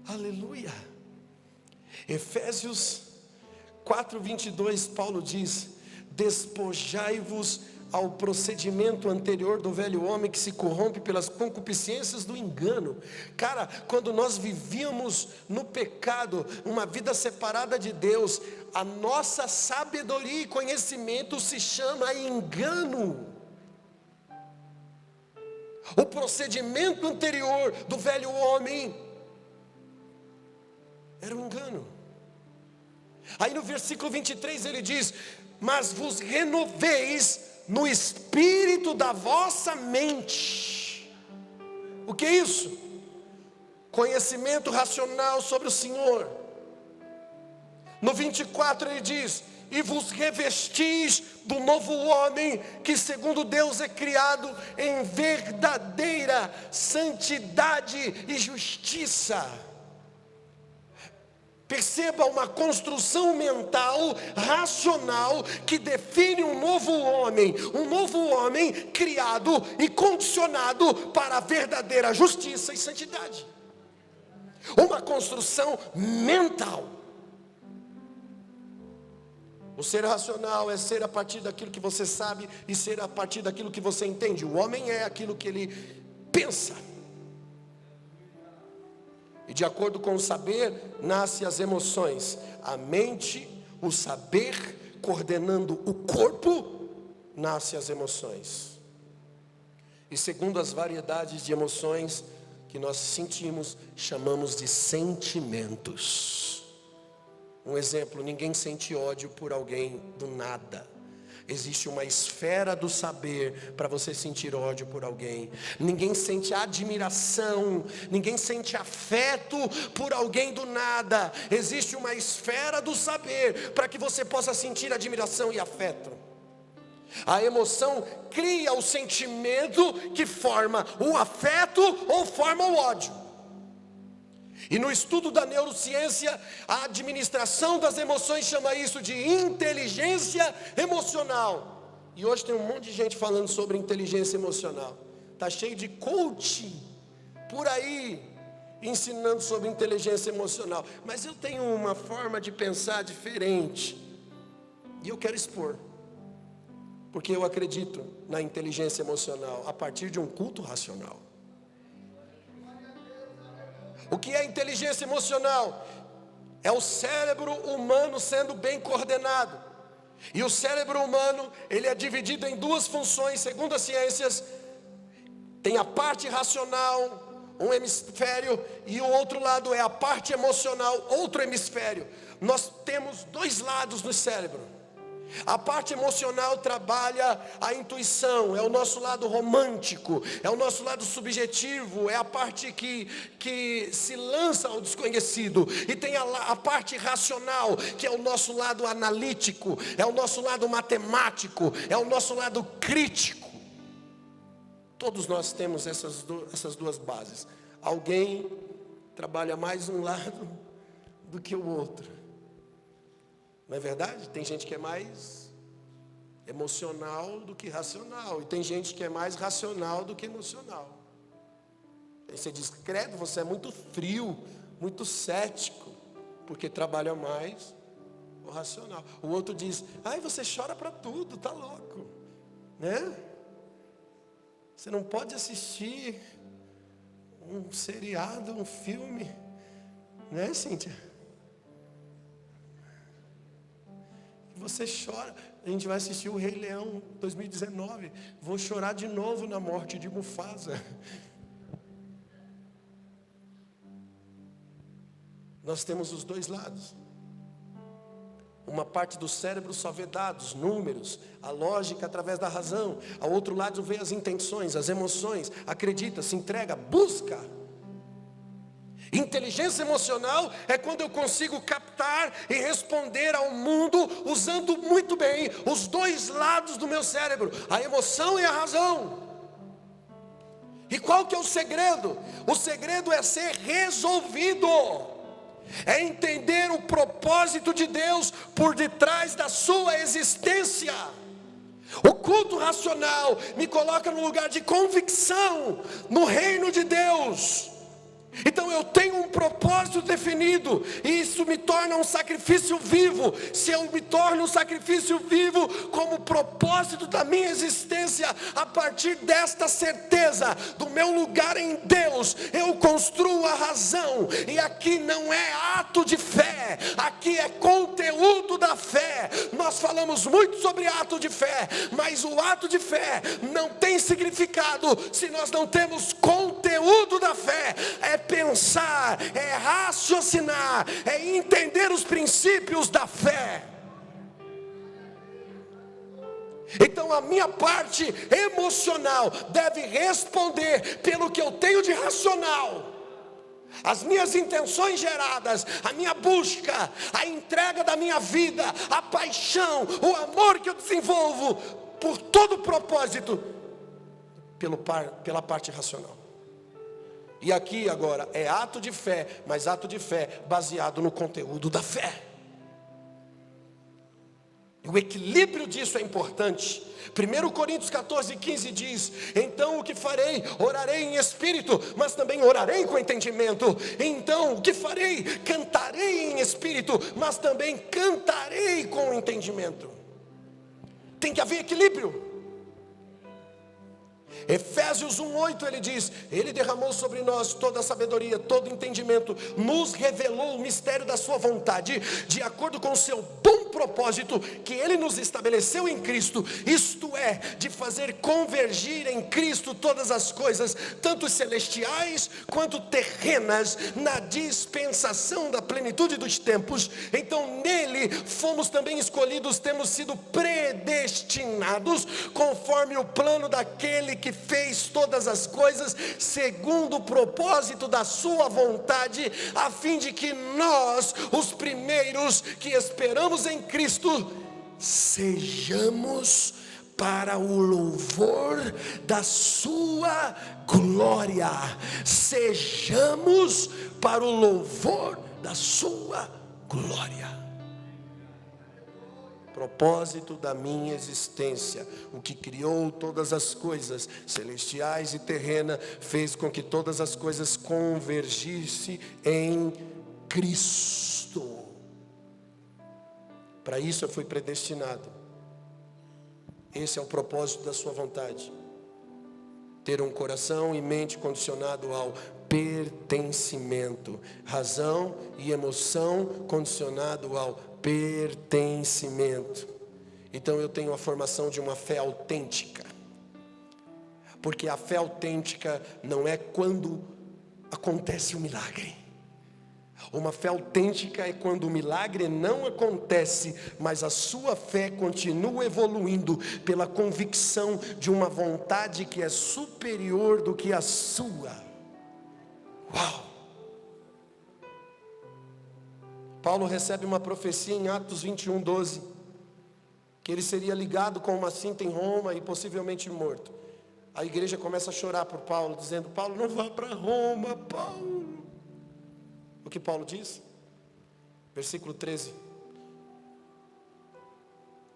Aleluia. Efésios 4:22, Paulo diz: despojai-vos ao procedimento anterior do velho homem que se corrompe pelas concupiscências do engano. Cara, quando nós vivíamos no pecado, uma vida separada de Deus, a nossa sabedoria e conhecimento se chama engano. O procedimento anterior do velho homem era um engano. Aí no versículo 23 ele diz: mas vos renoveis no espírito da vossa mente. O que é isso? Conhecimento racional sobre o Senhor. No 24 ele diz: e vos revestis do novo homem, que segundo Deus é criado em verdadeira santidade e justiça. Perceba uma construção mental, racional, que define um novo homem criado e condicionado para a verdadeira justiça e santidade. Uma construção mental. O ser racional é ser a partir daquilo que você sabe e ser a partir daquilo que você entende. O homem é aquilo que ele pensa. E de acordo com o saber, nascem as emoções. A mente, o saber, coordenando o corpo, nascem as emoções. E segundo as variedades de emoções que nós sentimos, chamamos de sentimentos. Um exemplo: ninguém sente ódio por alguém do nada. Existe uma esfera do saber para você sentir ódio por alguém. Ninguém sente admiração, ninguém sente afeto por alguém do nada. Existe uma esfera do saber para que você possa sentir admiração e afeto. A emoção cria o sentimento que forma o afeto ou forma o ódio. E no estudo da neurociência, a administração das emoções chama isso de inteligência emocional. E hoje tem um monte de gente falando sobre inteligência emocional. Está cheio de coach por aí, ensinando sobre inteligência emocional. Mas eu tenho uma forma de pensar diferente. E eu quero expor. Porque eu acredito na inteligência emocional a partir de um culto racional. O que é inteligência emocional? É o cérebro humano sendo bem coordenado. E o cérebro humano, ele é dividido em duas funções, segundo as ciências. Tem a parte racional, um hemisfério, e o outro lado é a parte emocional, outro hemisfério. Nós temos dois lados no cérebro. A parte emocional trabalha a intuição, é o nosso lado romântico, é o nosso lado subjetivo, é a parte que se lança ao desconhecido. E tem a parte racional, que é o nosso lado analítico, é o nosso lado matemático, é o nosso lado crítico. Todos nós temos essas duas bases. Alguém trabalha mais um lado do que o outro. Não é verdade? Tem gente que é mais emocional do que racional. E tem gente que é mais racional do que emocional. Aí você diz: credo, você é muito frio, muito cético. porque trabalha mais o racional. O outro diz, ai, você chora para tudo, tá louco, né? Você não pode assistir um seriado, um filme, né, Cíntia? Você chora. A gente vai assistir o Rei Leão 2019. Vou chorar de novo na morte de Mufasa. Nós temos os dois lados. Uma parte do cérebro só vê dados, números, a lógica através da razão. A outro lado vê as intenções, as emoções, acredita, se entrega, busca. Inteligência emocional é quando eu consigo captar e responder ao mundo usando muito bem os dois lados do meu cérebro, a emoção e a razão. E qual que é o segredo? O segredo é ser resolvido. É entender o propósito de Deus por detrás da sua existência. O culto racional me coloca no lugar de convicção no reino de Deus. Então eu tenho um propósito definido, e isso me torna um sacrifício vivo. Se eu me torno um sacrifício vivo como propósito da minha existência, a partir desta certeza do meu lugar em Deus, eu construo a razão. E aqui não é ato de fé, aqui é conteúdo da fé. Nós falamos muito sobre ato de fé, mas o ato de fé não tem significado se nós não temos conteúdo da fé. É pensar, é raciocinar, é entender os princípios da fé. Então a minha parte emocional deve responder pelo que eu tenho de racional. As minhas intenções geradas, a minha busca, a entrega da minha vida, a paixão, o amor que eu desenvolvo por todo o propósito, pela parte racional. E aqui agora é ato de fé, mas ato de fé baseado no conteúdo da fé. O equilíbrio disso é importante. 1 Coríntios 14:15 diz: então o que farei? Orarei em espírito, mas também orarei com entendimento. Então o que farei? Cantarei em espírito, mas também cantarei com entendimento. Tem que haver equilíbrio. Efésios 1:8 ele diz: ele derramou sobre nós toda a sabedoria, todo entendimento, nos revelou o mistério da sua vontade, de acordo com o seu bom propósito, que ele nos estabeleceu em Cristo, isto é, de fazer convergir em Cristo todas as coisas, tanto celestiais quanto terrenas, na dispensação da plenitude dos tempos. Então nele fomos também escolhidos, temos sido predestinados, conforme o plano daquele que fez todas as coisas, segundo o propósito da sua vontade, a fim de que nós, os primeiros que esperamos em Cristo, sejamos para o louvor da sua glória. Sejamos para o louvor da sua glória. Propósito da minha existência, o que criou todas as coisas, celestiais e terrena, fez com que todas as coisas convergissem em Cristo. Para isso eu fui predestinado. Esse é o propósito da sua vontade. Ter um coração e mente condicionado ao pertencimento. Razão e emoção condicionado ao pertencimento. Então eu tenho a formação de uma fé autêntica. Porque a fé autêntica não é quando acontece o milagre. Uma fé autêntica é quando o milagre não acontece, mas a sua fé continua evoluindo pela convicção de uma vontade que é superior do que a sua. Uau! Paulo recebe uma profecia em Atos 21:12, que ele seria ligado com uma cinta em Roma e possivelmente morto. A igreja começa a chorar por Paulo, dizendo: Paulo, não vá para Roma, Paulo. O que Paulo diz? Versículo 13: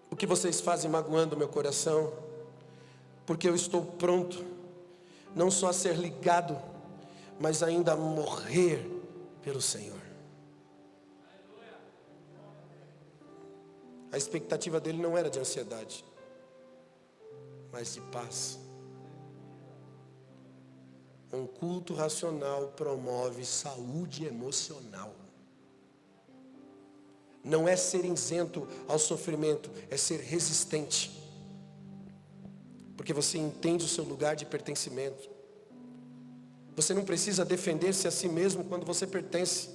o que vocês fazem magoando meu coração? Porque eu estou pronto, não só a ser ligado, mas ainda a morrer pelo Senhor. A expectativa dele não era de ansiedade, mas de paz. Um culto racional promove saúde emocional. Não é ser isento ao sofrimento, é ser resistente. Porque você entende o seu lugar de pertencimento. Você não precisa defender-se a si mesmo quando você pertence.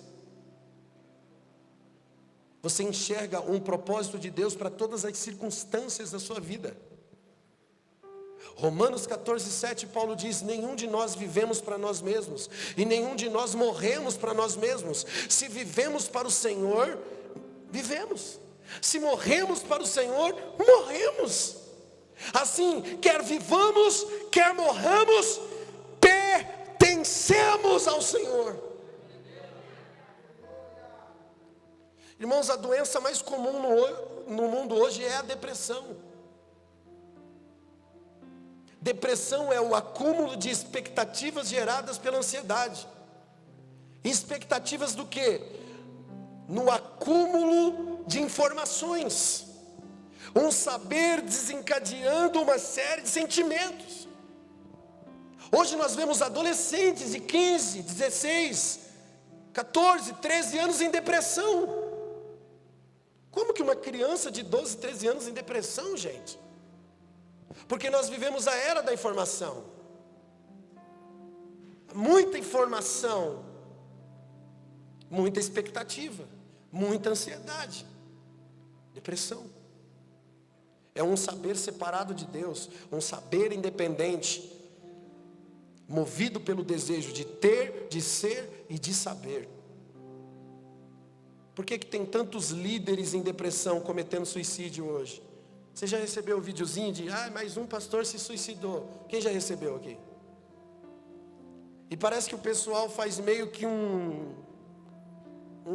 Você enxerga um propósito de Deus para todas as circunstâncias da sua vida. Romanos 14:7, Paulo diz: nenhum de nós vivemos para nós mesmos, e nenhum de nós morremos para nós mesmos. Se vivemos para o Senhor, vivemos. Se morremos para o Senhor, morremos. Assim, quer vivamos, quer morramos, pertencemos ao Senhor. Irmãos, a doença mais comum no mundo hoje é a depressão. Depressão é o acúmulo de expectativas geradas pela ansiedade. Expectativas do quê? No acúmulo de informações. Um saber desencadeando uma série de sentimentos. Hoje nós vemos adolescentes de 15, 16, 14, 13 anos em depressão. Como que uma criança de 12, 13 anos em depressão, gente? Porque nós vivemos a era da informação. Muita informação, muita expectativa, muita ansiedade. Depressão. É um saber separado de Deus, um saber independente, movido pelo desejo de ter, de ser e de saber. Por que tem tantos líderes em depressão cometendo suicídio hoje? Você já recebeu o videozinho de, mais um pastor se suicidou? Quem já recebeu aqui? E parece que o pessoal faz meio que um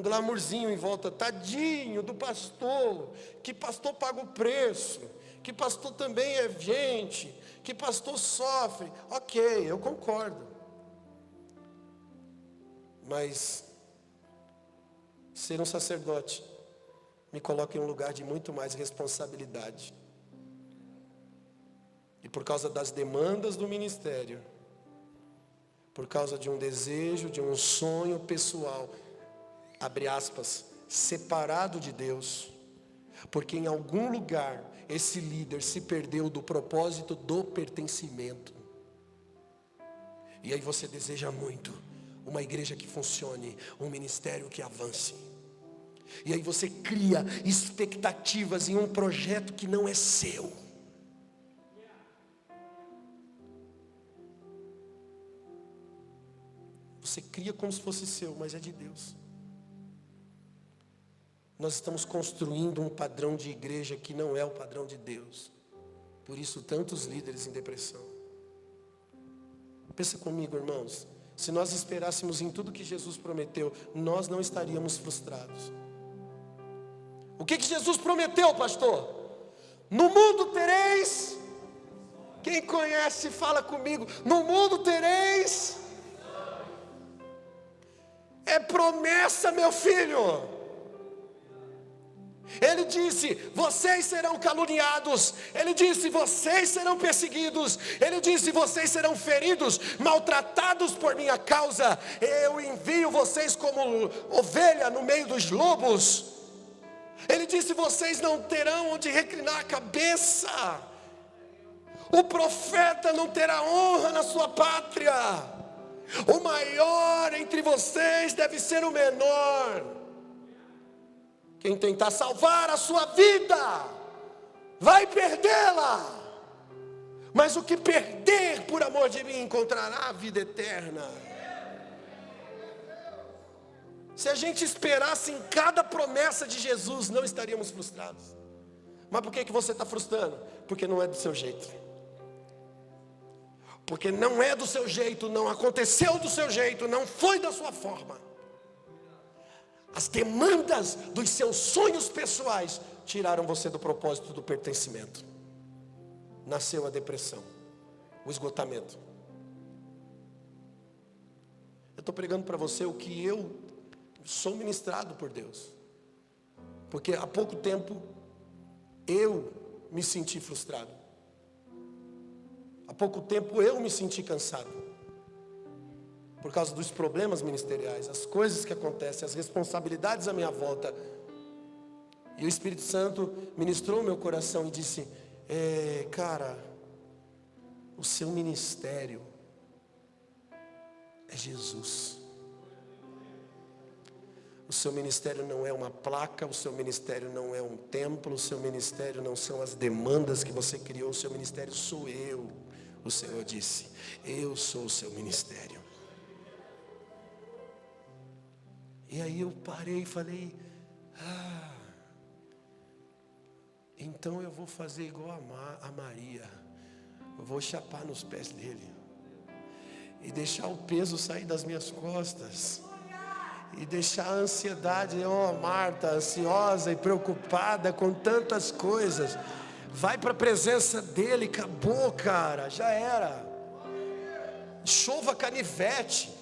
glamourzinho em volta. Tadinho do pastor, que pastor paga o preço, que pastor também é gente, que pastor sofre. Ok, eu concordo. Mas ser um sacerdote me coloca em um lugar de muito mais responsabilidade. E por causa das demandas do ministério, por causa de um desejo, de um sonho pessoal, abre aspas, separado de Deus, porque em algum lugar esse líder se perdeu do propósito do pertencimento. E aí você deseja muito uma igreja que funcione, um ministério que avance. E aí você cria expectativas em um projeto que não é seu. Você cria como se fosse seu, mas é de Deus. Nós estamos construindo um padrão de igreja que não é o padrão de Deus. Por isso tantos líderes em depressão. Pensa comigo, irmãos. Se nós esperássemos em tudo que Jesus prometeu, nós não estaríamos frustrados. O que Jesus prometeu, pastor? No mundo tereis, quem conhece fala comigo, no mundo tereis, é promessa, meu filho. Ele disse, vocês serão caluniados. Ele disse, vocês serão perseguidos. Ele disse, vocês serão feridos, maltratados por minha causa. Eu envio vocês como ovelha no meio dos lobos. Ele disse, vocês não terão onde reclinar a cabeça. O profeta não terá honra na sua pátria. O maior entre vocês deve ser o menor. Quem tentar salvar a sua vida, vai perdê-la. Mas o que perder por amor de mim, encontrará a vida eterna. Se a gente esperasse em cada promessa de Jesus, não estaríamos frustrados. Mas por que você está frustrando? Porque não é do seu jeito. Porque não é do seu jeito, não aconteceu do seu jeito, não foi da sua forma. As demandas dos seus sonhos pessoais tiraram você do propósito do pertencimento. Nasceu a depressão, o esgotamento. Eu estou pregando para você o que eu sou ministrado por Deus. Porque há pouco tempo eu me senti frustrado. Há pouco tempo eu me senti cansado. Por causa dos problemas ministeriais, as coisas que acontecem, as responsabilidades à minha volta. E o Espírito Santo ministrou meu coração e disse: cara, o seu ministério é Jesus. O seu ministério não é uma placa, o seu ministério não é um templo, o seu ministério não são as demandas que você criou, o seu ministério sou eu. O Senhor disse: eu sou o seu ministério. E aí eu parei e falei: então eu vou fazer igual a Maria. Eu vou chapar nos pés dele. E deixar o peso sair das minhas costas. E deixar a ansiedade, Marta, ansiosa e preocupada com tantas coisas. Vai para a presença dele, acabou, cara, já era. Chova canivete.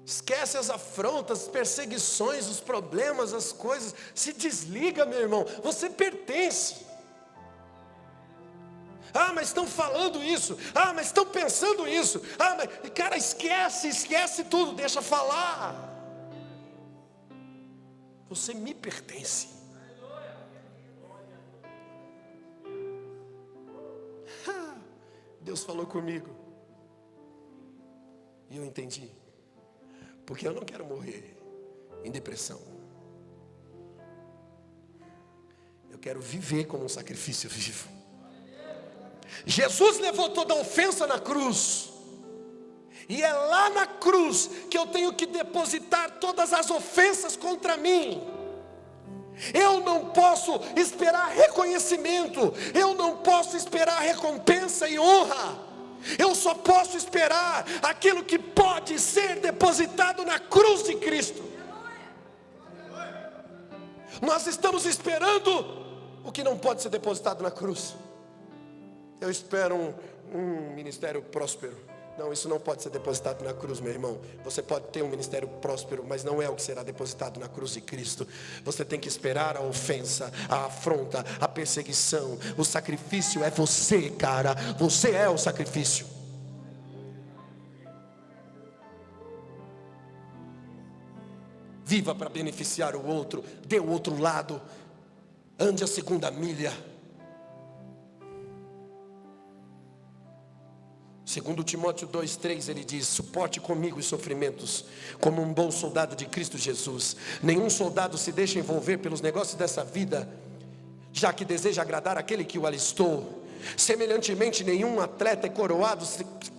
Esquece as afrontas, as perseguições, os problemas, as coisas. Se desliga, meu irmão. Você pertence. Mas estão falando isso. Mas estão pensando isso. Mas, cara, esquece tudo. Deixa falar. Você me pertence. Deus falou comigo. E eu entendi. Porque eu não quero morrer em depressão. Eu quero viver como um sacrifício vivo. Jesus levou toda a ofensa na cruz. E é lá na cruz que eu tenho que depositar todas as ofensas contra mim. Eu não posso esperar reconhecimento. Eu não posso esperar recompensa e honra. Eu só posso esperar aquilo que pode ser depositado na cruz de Cristo. Nós estamos esperando o que não pode ser depositado na cruz. Eu espero um ministério próspero. Não, isso não pode ser depositado na cruz, meu irmão. Você pode ter um ministério próspero, mas não é o que será depositado na cruz de Cristo. Você tem que esperar a ofensa, a afronta, a perseguição. O sacrifício é você, cara. Você é o sacrifício. Viva para beneficiar o outro. Dê o outro lado. Ande a segunda milha. Segundo Timóteo 2,3 ele diz: suporte comigo os sofrimentos, como um bom soldado de Cristo Jesus. Nenhum soldado se deixa envolver pelos negócios dessa vida, já que deseja agradar aquele que o alistou. Semelhantemente, nenhum atleta é coroado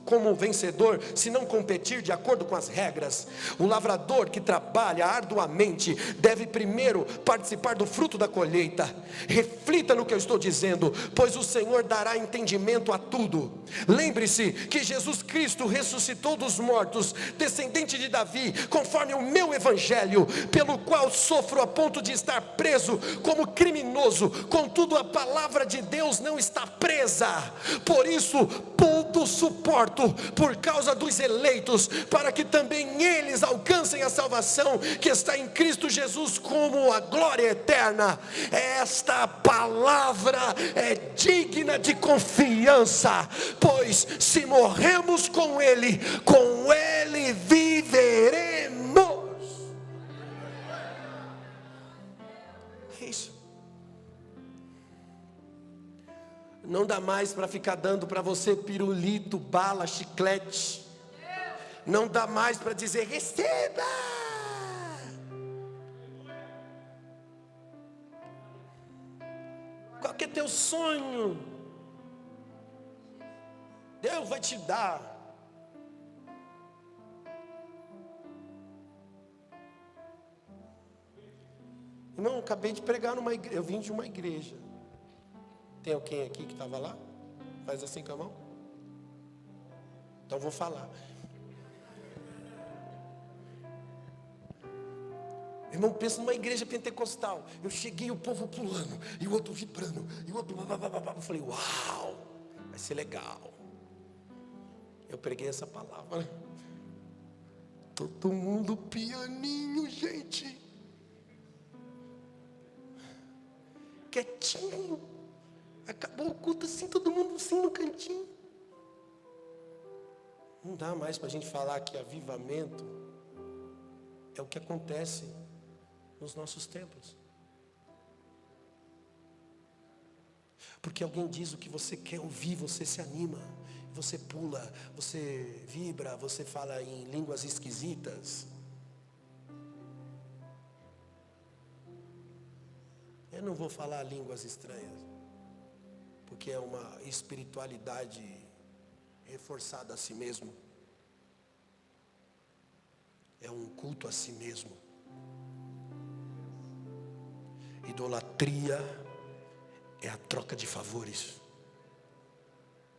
como vencedor se não competir de acordo com as regras. O lavrador que trabalha arduamente deve primeiro participar do fruto da colheita. Reflita no que eu estou dizendo, pois o Senhor dará entendimento a tudo. Lembre-se que Jesus Cristo ressuscitou dos mortos, descendente de Davi, conforme o meu evangelho, pelo qual sofro a ponto de estar preso como criminoso. Contudo, a palavra de Deus não está presa. Por isso, tudo suporto por causa dos eleitos, para que também eles alcancem a salvação que está em Cristo Jesus como a glória eterna. Esta palavra é digna de confiança, pois se morremos com Ele viveremos. É isso. Não dá mais para ficar dando para você pirulito, bala, chiclete. Não dá mais para dizer receba. Qual que é teu sonho? Deus vai te dar. Irmão, acabei de pregar numa igreja. Eu vim de uma igreja. Tem alguém aqui que estava lá? Faz assim com a mão. Então vou falar. Irmão, pensa numa igreja pentecostal. Eu cheguei, o povo pulando, e o outro vibrando, e o outro... Eu falei, uau, vai ser legal. Eu preguei essa palavra. Todo mundo pianinho, gente. quietinho. Acabou o culto assim, todo mundo assim no cantinho. Não dá mais para a gente falar que avivamento é o que acontece nos nossos templos. Porque alguém diz o que você quer ouvir, você se anima, você pula, você vibra, você fala em línguas esquisitas. Eu não vou falar línguas estranhas, porque é uma espiritualidade reforçada a si mesmo. É um culto a si mesmo. Idolatria é a troca de favores.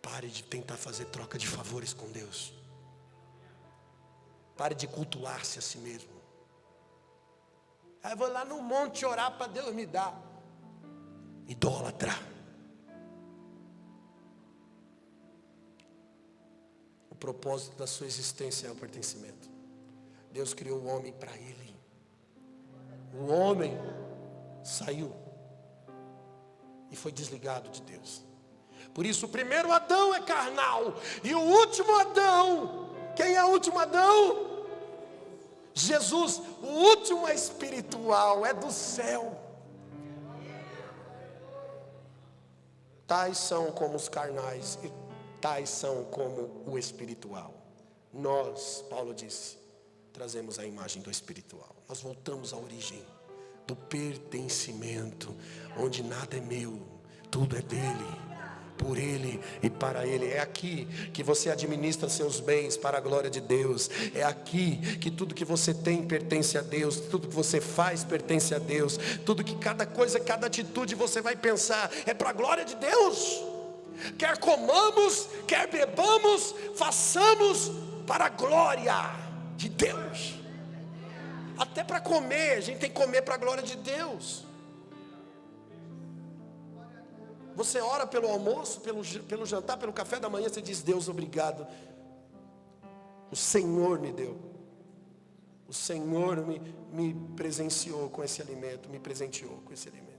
Pare de tentar fazer troca de favores com Deus. Pare de cultuar-se a si mesmo. Aí eu vou lá no monte orar para Deus me dar. Idólatra. O propósito da sua existência é o pertencimento. Deus criou o homem para Ele. O homem saiu e foi desligado de Deus. Por isso o primeiro Adão é carnal. E o último Adão, quem é o último Adão? Jesus. O último é espiritual, é do céu. Tais são como os carnais e tais são como o espiritual. Nós, Paulo disse, trazemos a imagem do espiritual. Nós voltamos à origem do pertencimento, onde nada é meu, tudo é dele, por ele e para ele. É aqui que você administra seus bens para a glória de Deus. É aqui que tudo que você tem pertence a Deus, tudo que você faz pertence a Deus, tudo que cada coisa, cada atitude você vai pensar é para a glória de Deus. Quer comamos, quer bebamos, façamos para a glória de Deus. Até para comer, a gente tem que comer para a glória de Deus. Você ora pelo almoço, pelo jantar, pelo café da manhã, você diz: Deus, obrigado. O Senhor me deu. O Senhor me presenciou com esse alimento, me presenteou com esse alimento.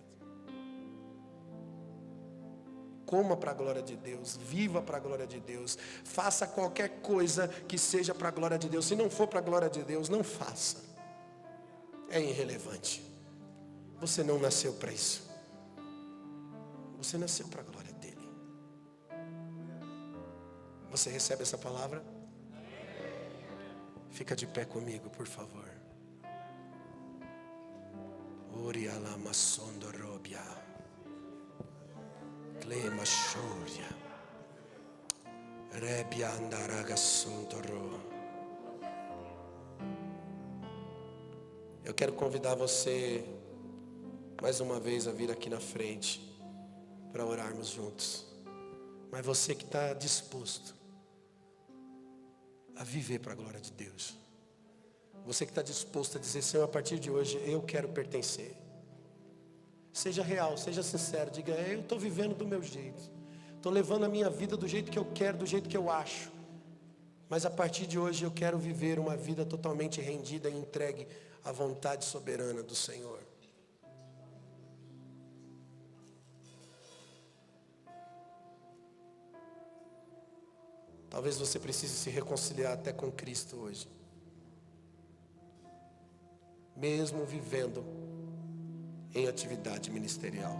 Coma para a glória de Deus, viva para a glória de Deus, faça qualquer coisa que seja para a glória de Deus. Se não for para a glória de Deus, não faça. É irrelevante. Você não nasceu para isso. Você nasceu para a glória dele. Você recebe essa palavra? Fica de pé comigo, por favor. Orialama sondorobia. Clema choria. Rebia andaraga sondoro. Eu quero convidar você mais uma vez a vir aqui na frente para orarmos juntos. Mas você que está disposto a viver para a glória de Deus. Você que está disposto a dizer: Senhor, a partir de hoje eu quero pertencer. Seja real, seja sincero, diga: eu estou vivendo do meu jeito. Estou levando a minha vida do jeito que eu quero, do jeito que eu acho. Mas a partir de hoje eu quero viver uma vida totalmente rendida e entregue à vontade soberana do Senhor. Talvez você precise se reconciliar até com Cristo hoje. Mesmo vivendo em atividade ministerial.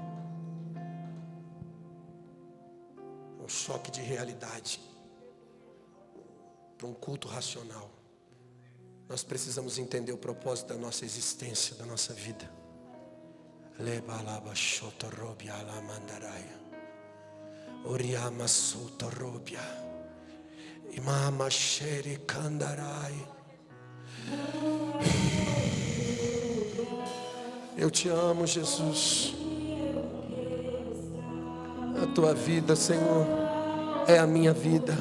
Um choque de realidade. Para um culto racional. Nós precisamos entender o propósito da nossa existência, da nossa vida. Lebalaba shotorobia alamandaraia. Oriama sotorobia. Imama shere kandarai. Eu te amo, Jesus. A tua vida, Senhor, é a minha vida.